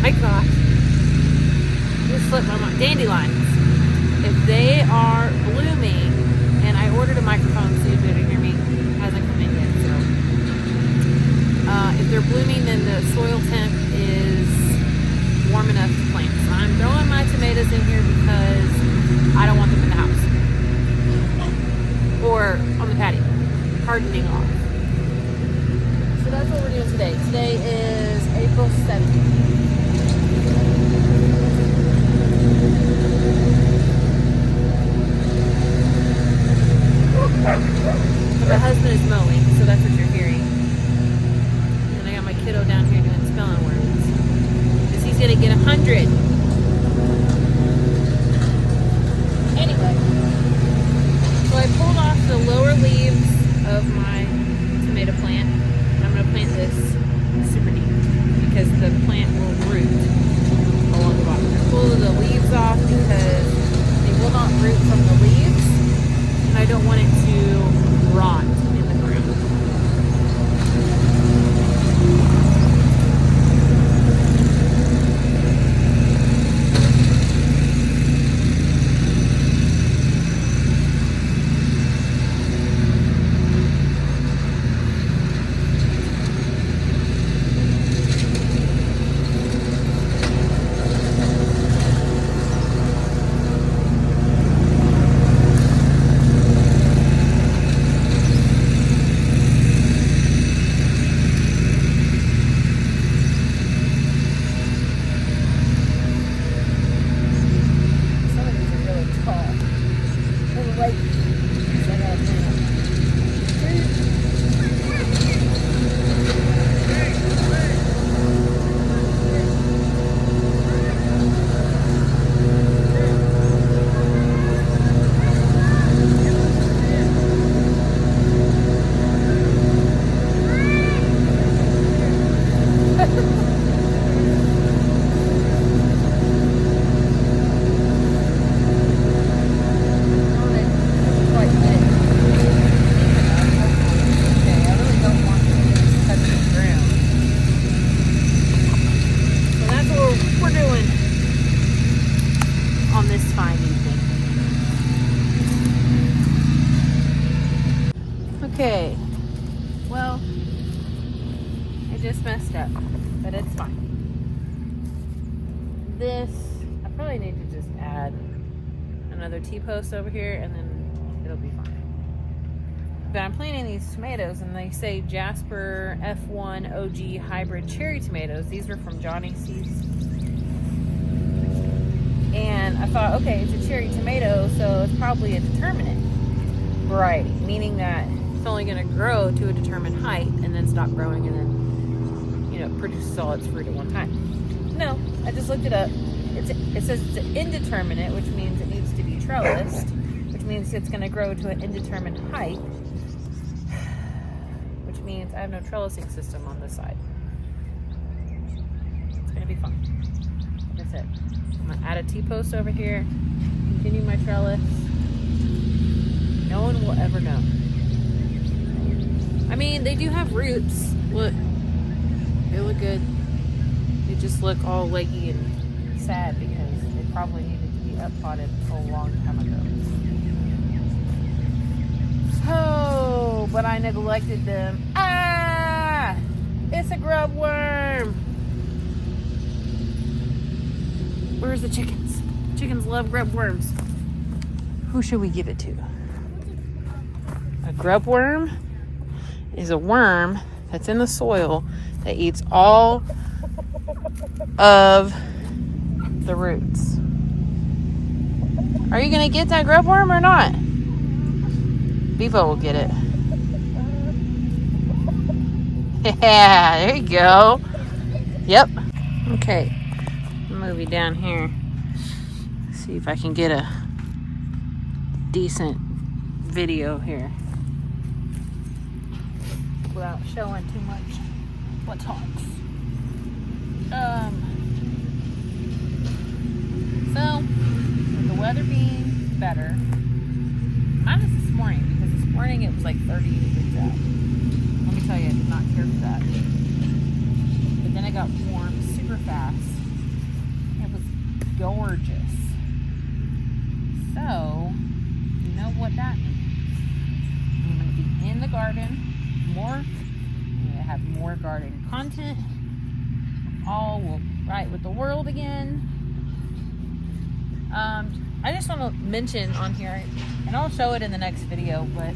my gosh. Just slipped my mind. Dandelions. If they are blooming, and I ordered a microphone so you'd be able to hear me. It hasn't come in yet, so. If they're blooming, then the soil temp is warm enough to plant. So I'm throwing my tomatoes in here because I don't want them in the house. Or on the patio. Hardening off. So that's what we're doing today. Today is April 7th. My husband is mowing, so that's what you're hearing. And I got my kiddo down here doing spelling words. Because he's going to get 100. Anyway. So I pulled off the lower leaves of my tomato plant. And I'm going to plant this super deep. Because the plant will root along the bottom. I pulled the leaves off because they will not root from the leaves. And I don't want it to rot in the ground. Okay, well, I just messed up, but it's fine. This, I probably need to just add another T-post over here and then it'll be fine. But I'm planting these tomatoes and they say Jasper F1 OG hybrid cherry tomatoes. These are from Johnny Seeds. And I thought, okay, it's a cherry tomato, so it's probably a determinate variety, meaning that it's only going to grow to a determined height and then stop growing and then, produces all its fruit at one time. No, I just looked it up. It says it's an indeterminate, which means it needs to be trellised, which means it's going to grow to an indeterminate height, which means I have no trellising system on this side. It's going to be fun. Like I said, I'm going to add a T-post over here, continue my trellis. No one will ever know. I mean, they do have roots. Look, they look good. They just look all leggy and sad because they probably needed to be up-potted a long time ago. Oh, but I neglected them. Ah! It's a grub worm! Where's the chickens? Chickens love grub worms. Who should we give it to? A grub worm is a worm that's in the soil that eats all of the roots. Are you gonna get that grub worm or not? Bevo will get it. Yeah, there you go. Yep. Okay, move you down here. See if I can get a decent video here without showing too much buttocks. So with the weather being better, minus this morning, because this morning it was like 30 degrees out. Let me tell you, I did not care for that. But then it got warm super fast. gorgeous. So, you know what that means. I'm going to be in the garden more. I'm going to have more garden content. All right with the world again. I just want to mention on here, and I'll show it in the next video, but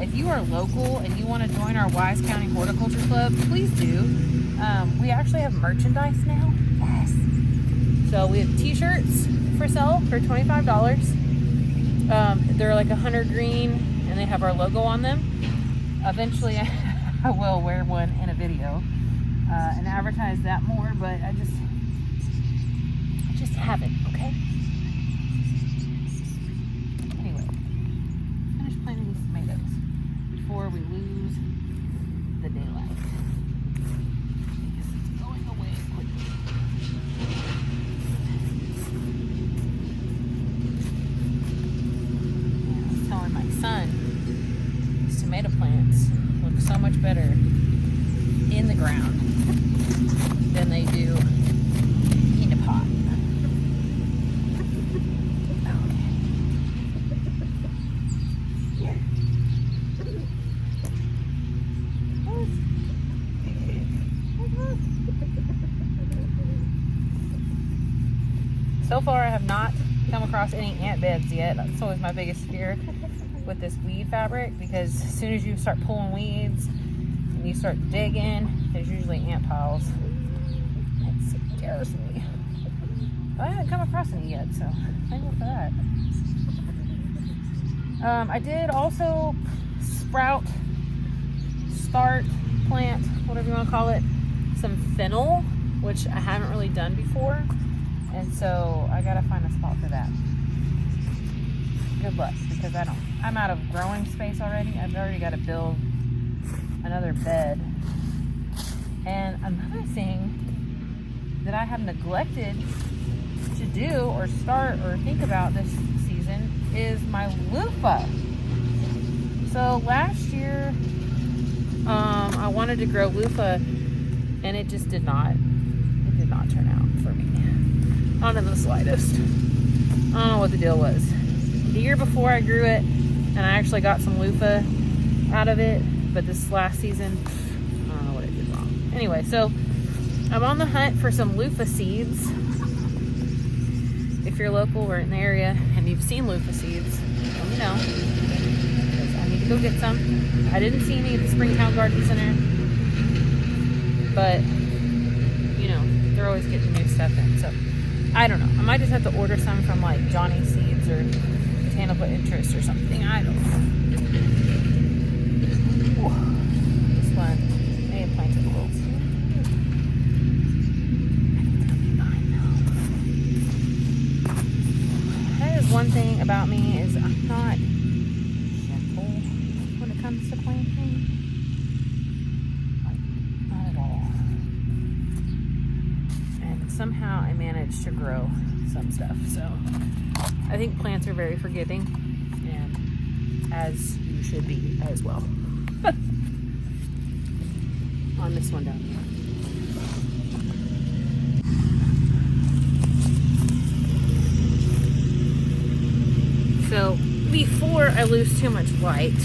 if you are local and you want to join our Wise County Horticulture Club, please do. We actually have merchandise now. Yes. So we have t-shirts for sale for $25. They're like 100 green and they have our logo on them. Eventually I will wear one in a video and advertise that more, but I just haven't, okay? Anyway, finish planting these tomatoes before we lose the daylight. Because it's going away quickly. I was telling my son, these tomato plants look so much better in the ground than they do in a pot. So far, I have not come across any ant beds yet. That's always my biggest fear with this weed fabric, because as soon as you start pulling weeds and you start digging, there's usually ant piles. It scares me. But I haven't come across any yet, so thankful for that. I did also plant, whatever you want to call it, some fennel, which I haven't really done before. And so I gotta find a spot for that. Good luck, because I'm out of growing space already. I've already got to build another bed. And another thing that I have neglected to do or start or think about this season is my loofah. So last year, I wanted to grow loofah and it just did not turn out for me. Not in the slightest. I don't know what the deal was. The year before I grew it, and I actually got some loofah out of it, but this last season, I don't know what I did wrong. Anyway, so I'm on the hunt for some loofah seeds. If you're local or in the area and you've seen loofah seeds, let me know, because I need to go get some. I didn't see any at the Springtown Garden Center, but you know, they're always getting new stuff in, so I don't know. I might just have to order some from like Johnny Seeds or Botanical Interest or something. I don't know. Ooh, this one may have planted a little too. I think that'll be fine though. That is one thing about me, is I'm not gentle when it comes to planting. Like, not at all. Somehow I managed to grow some stuff. So I think plants are very forgiving, and as you should be as well. On this one down here. So before I lose too much light,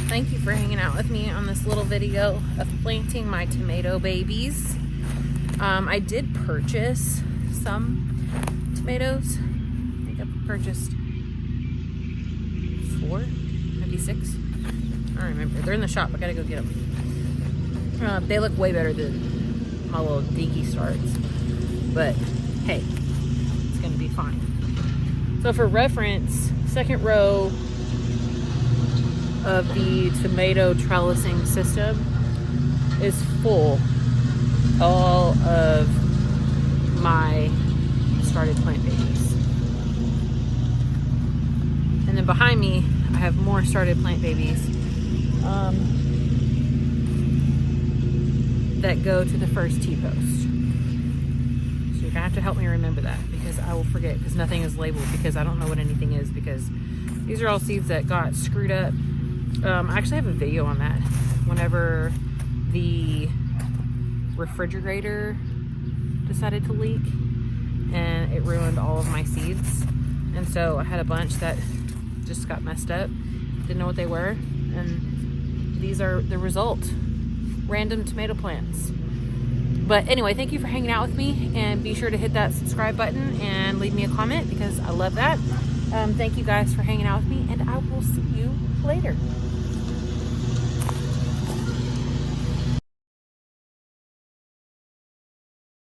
thank you for hanging out with me on this little video of planting my tomato babies. I did purchase some tomatoes. I think I purchased 4, maybe 6. I don't remember. They're in the shop. I gotta go get them. They look way better than my little dinky starts. But hey, it's gonna be fine. So for reference, second row of the tomato trellising system is full. All of my started plant babies. And then behind me, I have more started plant babies that go to the first T-post. So you're gonna have to help me remember that, because I will forget, because nothing is labeled, because I don't know what anything is, because these are all seeds that got screwed up. I actually have a video on that. Whenever the refrigerator decided to leak, and it ruined all of my seeds. And so I had a bunch that just got messed up, didn't know what they were, and these are the result. Random tomato plants. But anyway, thank you for hanging out with me, and be sure to hit that subscribe button and leave me a comment because I love that. Thank you guys for hanging out with me, and I will see you later.